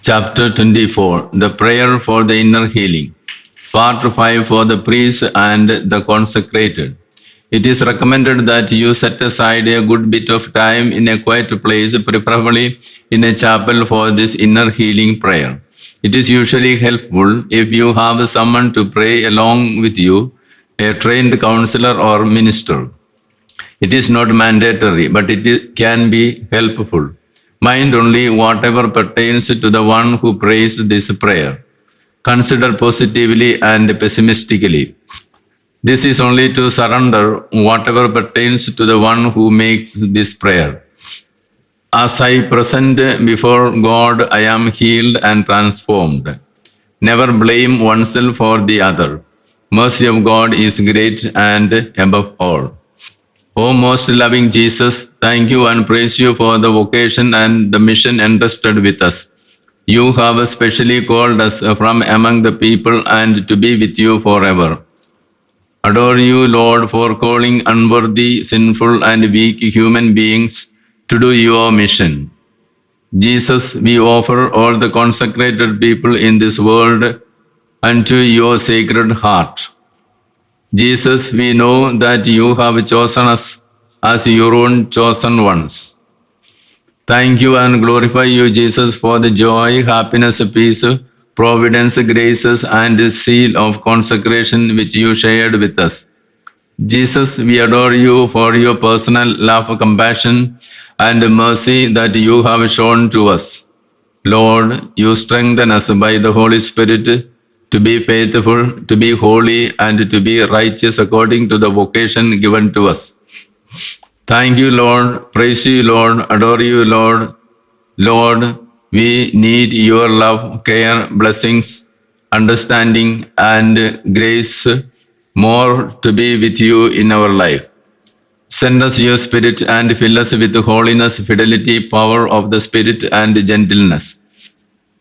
Chapter 24 The Prayer for the Inner Healing. Part 5 for the Priests and the Consecrated. It is recommended that you set aside a good bit of time in a quiet place, preferably in a chapel, for this inner healing prayer. It is usually helpful if you have someone to pray along with you, a trained counselor or minister. It is not mandatory, but can be helpful. Mind only whatever pertains to the one who prays this prayer. Consider positively and pessimistically. This is only to surrender whatever pertains to the one who makes this prayer. As I present before God, I am healed and transformed. Never blame oneself or the other. Mercy of God is great and above all. O most loving Jesus, thank you and praise you for the vocation and the mission entrusted with us. You have specially called us from among the people and to be with you forever. Adore you, Lord, for calling unworthy, sinful, and weak human beings to do your mission. Jesus, we offer all the consecrated people in this world unto your sacred heart. Jesus, we know that you have chosen us as your own chosen ones. Thank you and glorify you, Jesus, for the joy, happiness, peace, providence, graces, and seal of consecration which you shared with us. Jesus, we adore you for your personal love, compassion, and mercy that you have shown to us. Lord, you strengthen us by the Holy Spirit to be faithful, to be holy, and to be righteous according to the vocation given to us. Thank you, Lord. Praise you, Lord. Adore you, Lord. Lord, we need your love, care, blessings, understanding, and grace more to be with you in our life. Send us your Spirit and fill us with holiness, fidelity, power of the Spirit, and gentleness.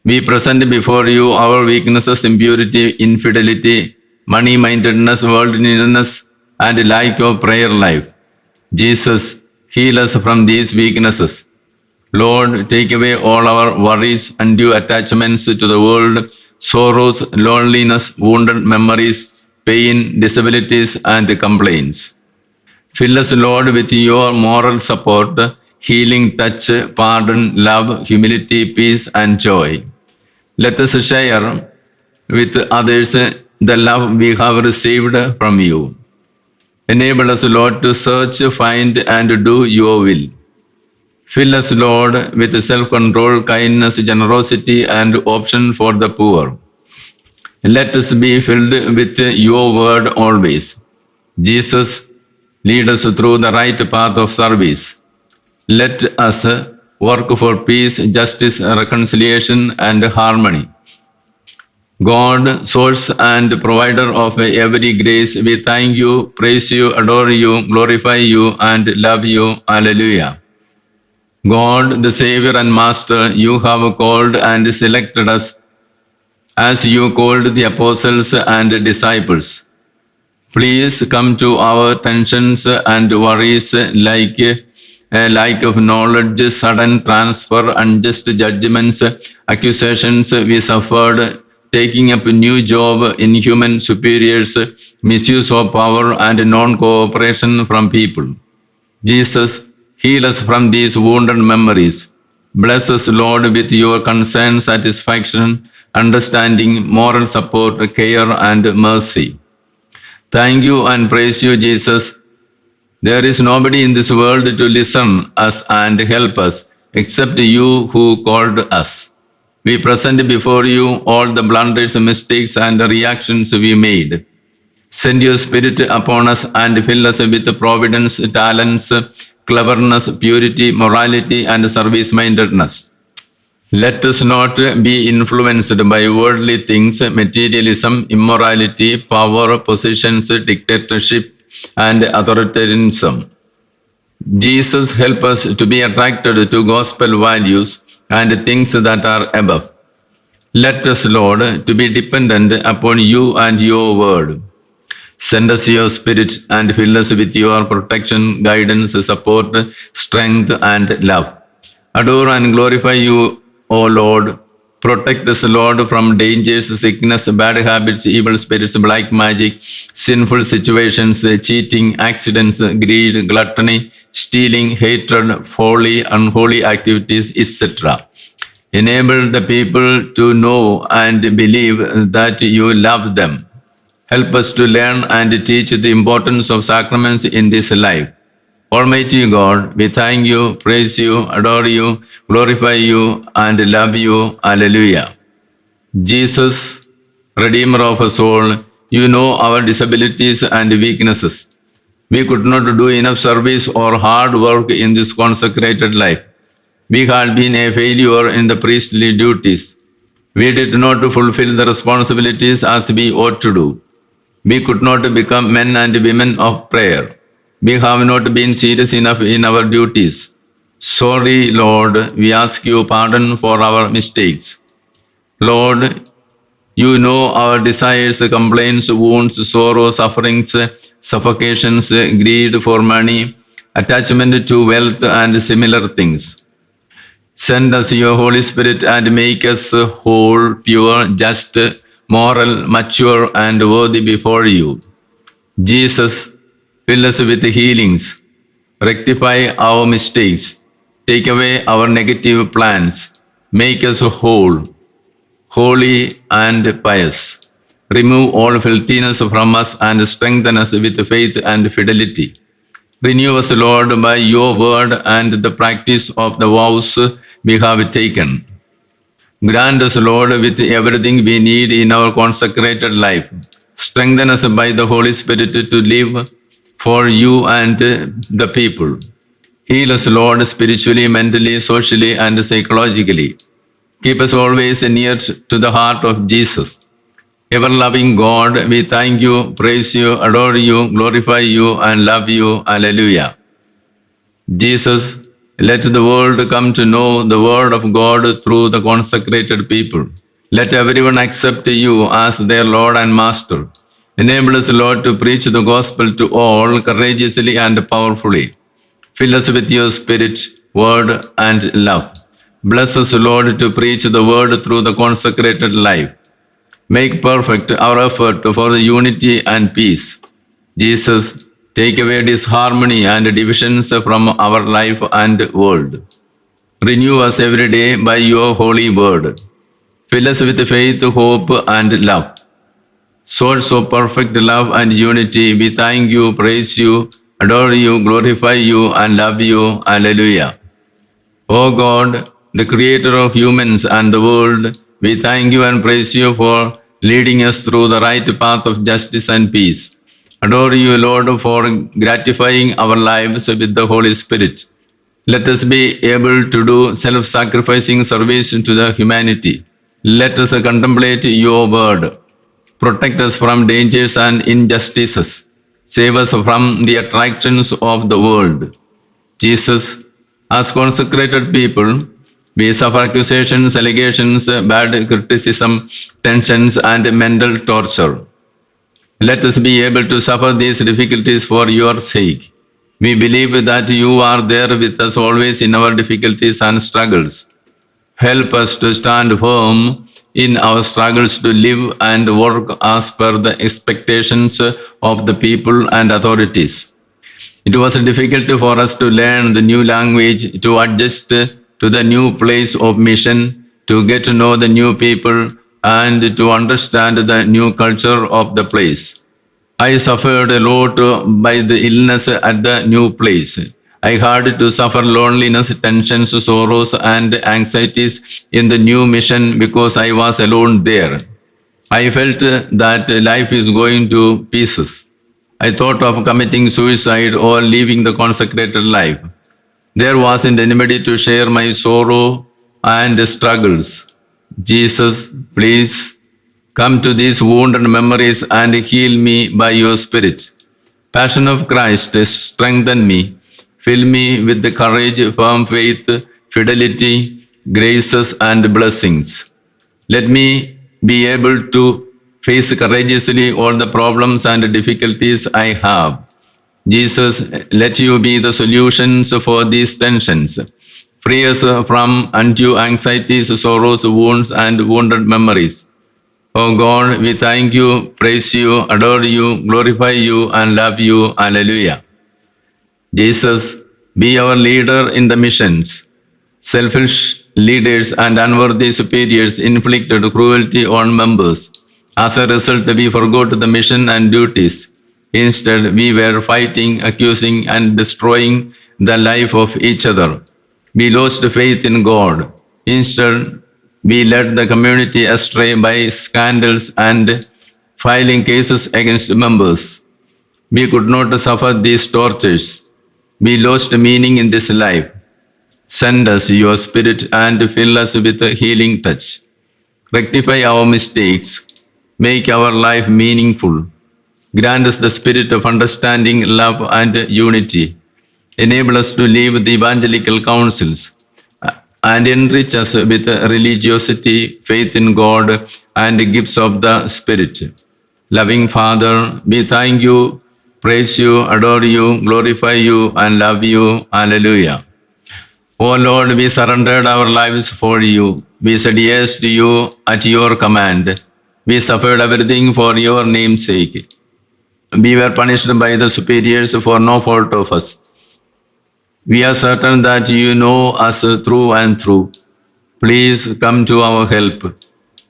We present before you our weaknesses, impurity, infidelity, money-mindedness, worldliness, and lack of prayer life. Jesus, heal us from these weaknesses. Lord, take away all our worries, undue attachments to the world, sorrows, loneliness, wounded memories, pain, disabilities, and complaints. Fill us, Lord, with your moral support, healing touch, pardon, love, humility, peace, and joy. Let us share with others the love we have received from you. Enable us, Lord, to search, find, and do your will. Fill us, Lord, with self-control, kindness, generosity, and option for the poor. Let us be filled with your word always. Jesus, lead us through the right path of service. Let us work for peace, justice, reconciliation, and harmony. God, source and provider of every grace, we thank you, praise you, adore you, glorify you, and love you. Alleluia. God, the Savior and Master, you have called and selected us as you called the apostles and disciples. Please come to our tensions and worries like a lack of knowledge, sudden transfer, unjust judgments, accusations we suffered, taking up a new job, inhuman superiors, misuse of power, and non-cooperation from people. Jesus, heal us from these wounded memories. Bless us, Lord, with your concern, satisfaction, understanding, moral support, care, and mercy. Thank you and praise you, Jesus. There is nobody in this world to listen us and help us except you who called us. We present before you all the blunders, mistakes, and reactions we made. Send your Spirit upon us and fill us with providence, talents, cleverness, purity, morality, and service-mindedness. Let us not be influenced by worldly things, materialism, immorality, power, positions, dictatorship, and authoritarianism. Jesus, help us to be attracted to gospel values and things that are above. Let us, Lord, to be dependent upon you and your word. Send us your Spirit and fill us with your protection, guidance, support, strength, and love. Adore and glorify you, O Lord. Protect us, Lord, from dangers, sickness, bad habits, evil spirits, black magic, sinful situations, cheating, accidents, greed, gluttony, stealing, hatred, folly, unholy activities, etc. Enable the people to know and believe that you love them. Help us to learn and teach the importance of sacraments in this life. Almighty God, we thank you, praise you, adore you, glorify you, and love you. Alleluia. Jesus, Redeemer of us all, you know our disabilities and weaknesses. We could not do enough service or hard work in this consecrated life. We had been a failure in the priestly duties. We did not fulfill the responsibilities as we ought to do. We could not become men and women of prayer. We have not been serious enough in our duties. Sorry, Lord, we ask you pardon for our mistakes. Lord, you know our desires, complaints, wounds, sorrow, sufferings, suffocations, greed for money, attachment to wealth, and similar things. Send us your Holy Spirit and make us whole, pure, just, moral, mature, and worthy before you. Jesus, fill us with healings, rectify our mistakes, take away our negative plans, make us whole, holy and pious. Remove all filthiness from us and strengthen us with faith and fidelity. Renew us, Lord, by your word and the practice of the vows we have taken. Grant us, Lord, with everything we need in our consecrated life. Strengthen us by the Holy Spirit to live for you and the people. Heal us, Lord, spiritually, mentally, socially, and psychologically. Keep us always near to the heart of Jesus. Ever-loving God, we thank you, praise you, adore you, glorify you, and love you. Alleluia. Jesus, let the world come to know the word of God through the consecrated people. Let everyone accept you as their Lord and Master. Enable us, Lord, to preach the gospel to all courageously and powerfully. Fill us with your Spirit, word, and love. Bless us, Lord, to preach the word through the consecrated life. Make perfect our effort for the unity and peace. Jesus, take away disharmony and divisions from our life and world. Renew us every day by your holy word. Fill us with faith, hope, and love. Source of perfect love and unity, we thank you, praise you, adore you, glorify you, and love you. Alleluia. O God, the creator of humans and the world, we thank you and praise you for leading us through the right path of justice and peace. Adore you, Lord, for gratifying our lives with the Holy Spirit. Let us be able to do self-sacrificing service to the humanity. Let us contemplate your word. Protect us from dangers and injustices. Save us from the attractions of the world. Jesus, as consecrated people, we suffer accusations, allegations, bad criticism, tensions, and mental torture. Let us be able to suffer these difficulties for your sake. We believe that you are there with us always in our difficulties and struggles. Help us to stand firm in our struggles to live and work as per the expectations of the people and authorities. It was difficult for us to learn the new language, to adjust to the new place of mission, to get to know the new people, and to understand the new culture of the place. I suffered a lot by the illness at the new place. I had to suffer loneliness, tensions, sorrows, and anxieties in the new mission because I was alone there. I felt that life is going to pieces. I thought of committing suicide or leaving the consecrated life. There wasn't anybody to share my sorrow and struggles. Jesus, please come to these wounded memories and heal me by your Spirit. Passion of Christ, strengthen me. Fill me with the courage, firm faith, fidelity, graces, and blessings. Let me be able to face courageously all the problems and difficulties I have. Jesus, let you be the solutions for these tensions. Free us from undue anxieties, sorrows, wounds, and wounded memories. O God, we thank you, praise you, adore you, glorify you, and love you. Alleluia. Jesus, be our leader in the missions. Selfish leaders and unworthy superiors inflicted cruelty on members. As a result, we forgot the mission and duties. Instead, we were fighting, accusing, and destroying the life of each other. We lost faith in God. Instead, we led the community astray by scandals and filing cases against members. We could not suffer these tortures. We lost meaning in this life. Send us your Spirit and fill us with a healing touch. Rectify our mistakes. Make our life meaningful. Grant us the spirit of understanding, love, and unity. Enable us to live the evangelical counsels and enrich us with religiosity, faith in God, and gifts of the Spirit. Loving Father, we thank you, praise you, adore you, glorify you, and love you. Alleluia. O Lord, we surrendered our lives for you. We said yes to you at your command. We suffered everything for your name's sake. We were punished by the superiors for no fault of us. We are certain that you know us through and through. Please come to our help.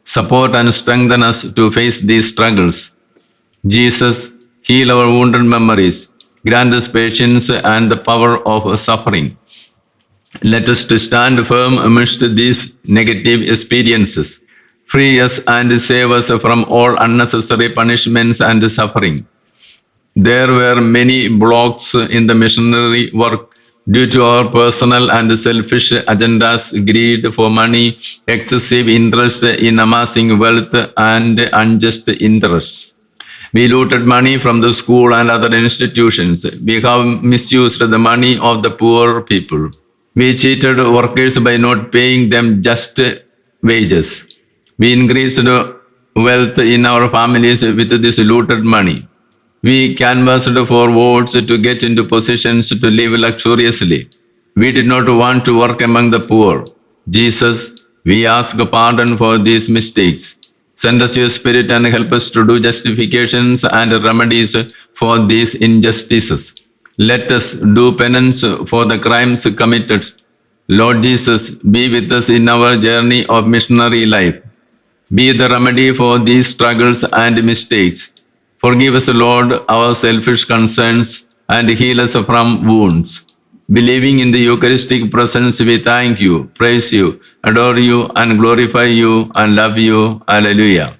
Support and strengthen us to face these struggles. Jesus, heal our wounded memories. Grant us patience and the power of suffering. Let us to stand firm amidst these negative experiences. Free us and save us from all unnecessary punishments and suffering. There were many blocks in the missionary work due to our personal and selfish agendas, greed for money, excessive interest in amassing wealth, and unjust interests. We looted money from the school and other institutions. We have misused the money of the poor people. We cheated workers by not paying them just wages. We increased wealth in our families with this looted money. We canvassed for votes to get into positions to live luxuriously. We did not want to work among the poor. Jesus, we ask pardon for these mistakes. Send us your Spirit and help us to do justifications and remedies for these injustices. Let us do penance for the crimes committed. Lord Jesus, be with us in our journey of missionary life. Be the remedy for these struggles and mistakes. Forgive us, Lord, our selfish concerns and heal us from wounds. Believing in the Eucharistic presence, we thank you, praise you, adore you, and glorify you, and love you. Alleluia.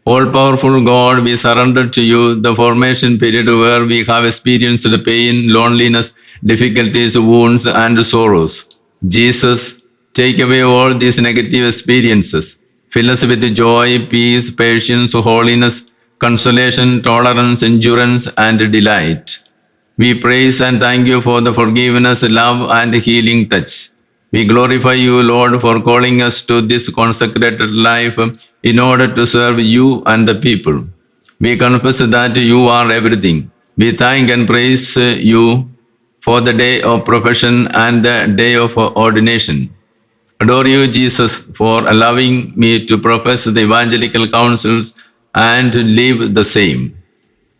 All-powerful God, we surrender to you the formation period where we have experienced pain, loneliness, difficulties, wounds, and sorrows. Jesus, take away all these negative experiences. Fill us with joy, peace, patience, holiness, consolation, tolerance, endurance, and delight. We praise and thank you for the forgiveness, love, and healing touch. We glorify you, Lord, for calling us to this consecrated life in order to serve you and the people. We confess that you are everything. We thank and praise you for the day of profession and the day of ordination. Adore you, Jesus, for allowing me to profess the evangelical counsels and to live the same.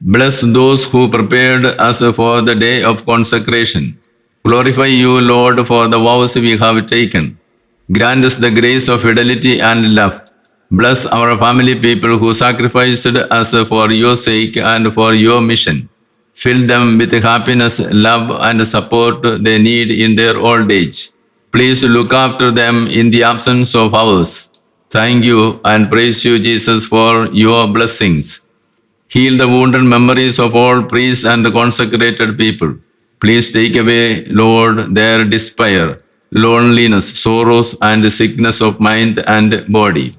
Bless those who prepared us for the day of consecration. Glorify you, Lord, for the vows we have taken. Grant us the grace of fidelity and love. Bless our family people who sacrificed us for your sake and for your mission. Fill them with happiness, love, and support they need in their old age. Please look after them in the absence of ours. Thank you and praise you, Jesus, for your blessings. Heal the wounded memories of all priests and consecrated people. Please take away, Lord, their despair, loneliness, sorrows, and sickness of mind and body.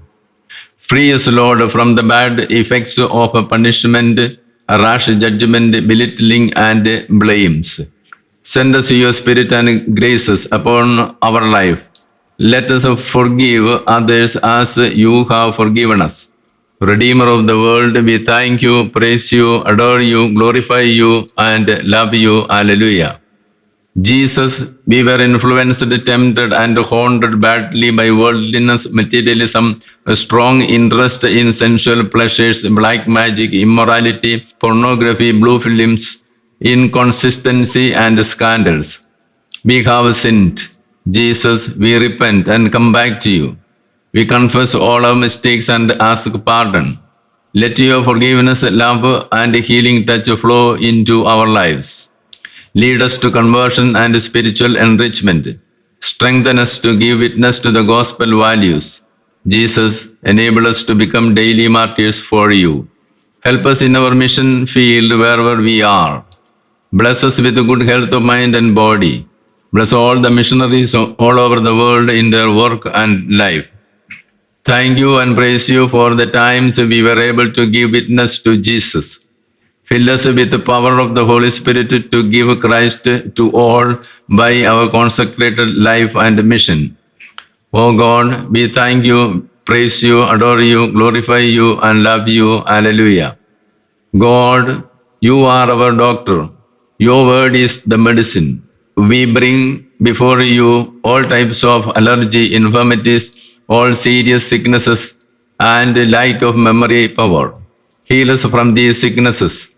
Free us, Lord, from the bad effects of punishment, rash judgment, belittling, and blames. Send us your Spirit and graces upon our life. Let us forgive others as you have forgiven us. Redeemer of the world, we thank you, praise you, adore you, glorify you, and love you. Alleluia. Jesus, we were influenced, tempted, and haunted badly by worldliness, materialism, a strong interest in sensual pleasures, black magic, immorality, pornography, blue films, inconsistency, and scandals. We have sinned. Jesus, we repent and come back to you. We confess all our mistakes and ask pardon. Let your forgiveness, love, and healing touch flow into our lives. Lead us to conversion and spiritual enrichment. Strengthen us to give witness to the gospel values. Jesus, enable us to become daily martyrs for you. Help us in our mission field wherever we are. Bless us with good health of mind and body. Bless all the missionaries all over the world in their work and life. Thank you and praise you for the times we were able to give witness to Jesus. Fill us with the power of the Holy Spirit to give Christ to all by our consecrated life and mission. Oh God, we thank you, praise you, adore you, glorify you, and love you. Hallelujah. God, you are our doctor. Your word is the medicine. We bring before you all types of allergy, infirmities, all serious sicknesses, and lack of memory power. Heal us from these sicknesses.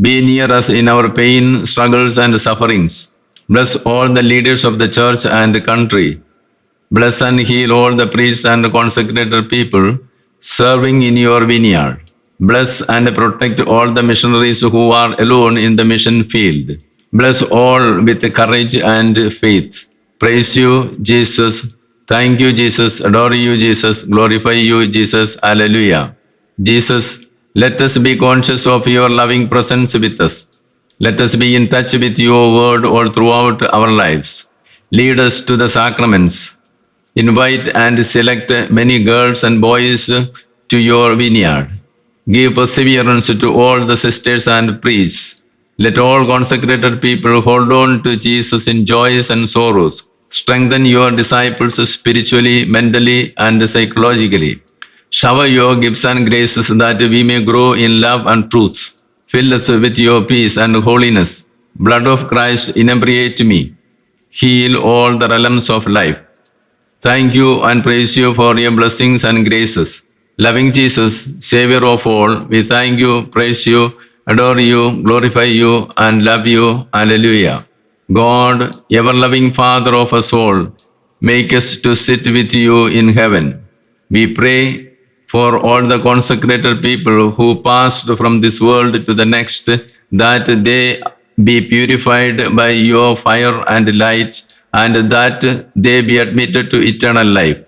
Be near us in our pain, struggles, and sufferings. Bless all the leaders of the church and country. Bless and heal all the priests and consecrated people serving in your vineyard. Bless and protect all the missionaries who are alone in the mission field. Bless all with courage and faith. Praise you, Jesus. Thank you, Jesus. Adore you, Jesus. Glorify you, Jesus. Hallelujah. Jesus, let us be conscious of your loving presence with us. Let us be in touch with your word all throughout our lives. Lead us to the sacraments. Invite and select many girls and boys to your vineyard. Give perseverance to all the sisters and priests. Let all consecrated people hold on to Jesus in joys and sorrows. Strengthen your disciples spiritually, mentally, and psychologically. Shower your gifts and graces that we may grow in love and truth. Fill us with your peace and holiness. Blood of Christ, inebriate me. Heal all the realms of life. Thank you and praise you for your blessings and graces. Loving Jesus, Savior of all, we thank you, praise you, adore you, glorify you, and love you. Hallelujah. God, ever-loving Father of us all, make us to sit with you in heaven. We pray for all the consecrated people who passed from this world to the next, that they be purified by your fire and light, and that they be admitted to eternal life.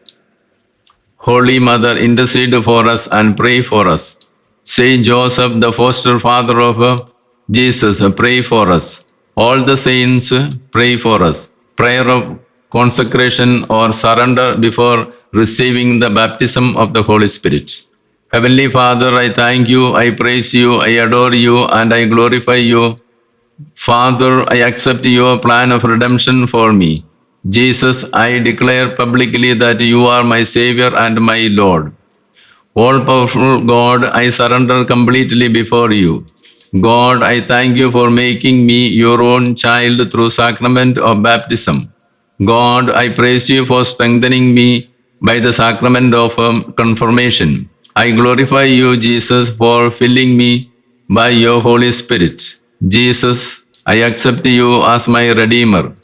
Holy Mother, intercede for us and pray for us. Saint Joseph, the foster father of Jesus, pray for us. All the saints, pray for us. Prayer of consecration or surrender before receiving the baptism of the Holy Spirit. Heavenly Father, I thank you, I praise you, I adore you, and I glorify you. Father, I accept your plan of redemption for me. Jesus, I declare publicly that you are my Savior and my Lord. All-powerful God, I surrender completely before you. God, I thank you for making me your own child through sacrament of baptism. God, I praise you for strengthening me by the sacrament of confirmation. I glorify you, Jesus, for filling me by your Holy Spirit. Jesus, I accept you as my Redeemer.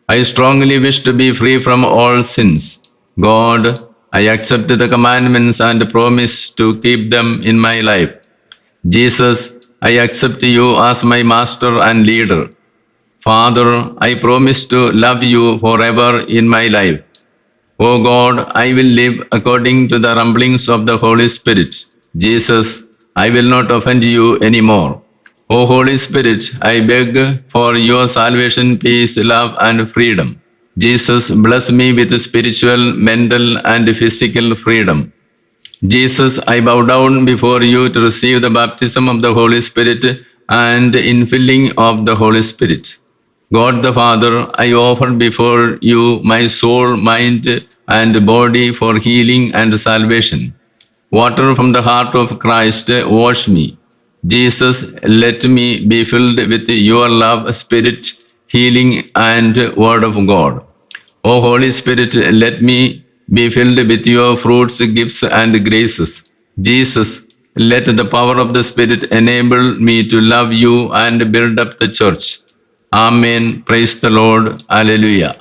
I strongly wish to be free from all sins. God, I accept the commandments and promise to keep them in my life. Jesus, I accept you as my master and leader. Father, I promise to love you forever in my life. O God, I will live according to the rumblings of the Holy Spirit. Jesus, I will not offend you anymore. O Holy Spirit, I beg for your salvation, peace, love, and freedom. Jesus, bless me with spiritual, mental, and physical freedom. Jesus, I bow down before you to receive the baptism of the Holy Spirit and infilling of the Holy Spirit. God the Father, I offer before you my soul, mind, and body for healing and salvation. Water from the heart of Christ, wash me. Jesus, let me be filled with your love, spirit, healing, and Word of God. O Holy Spirit, let me be filled with your fruits, gifts, and graces. Jesus, let the power of the Spirit enable me to love you and build up the church. Amen. Praise the Lord. Alleluia.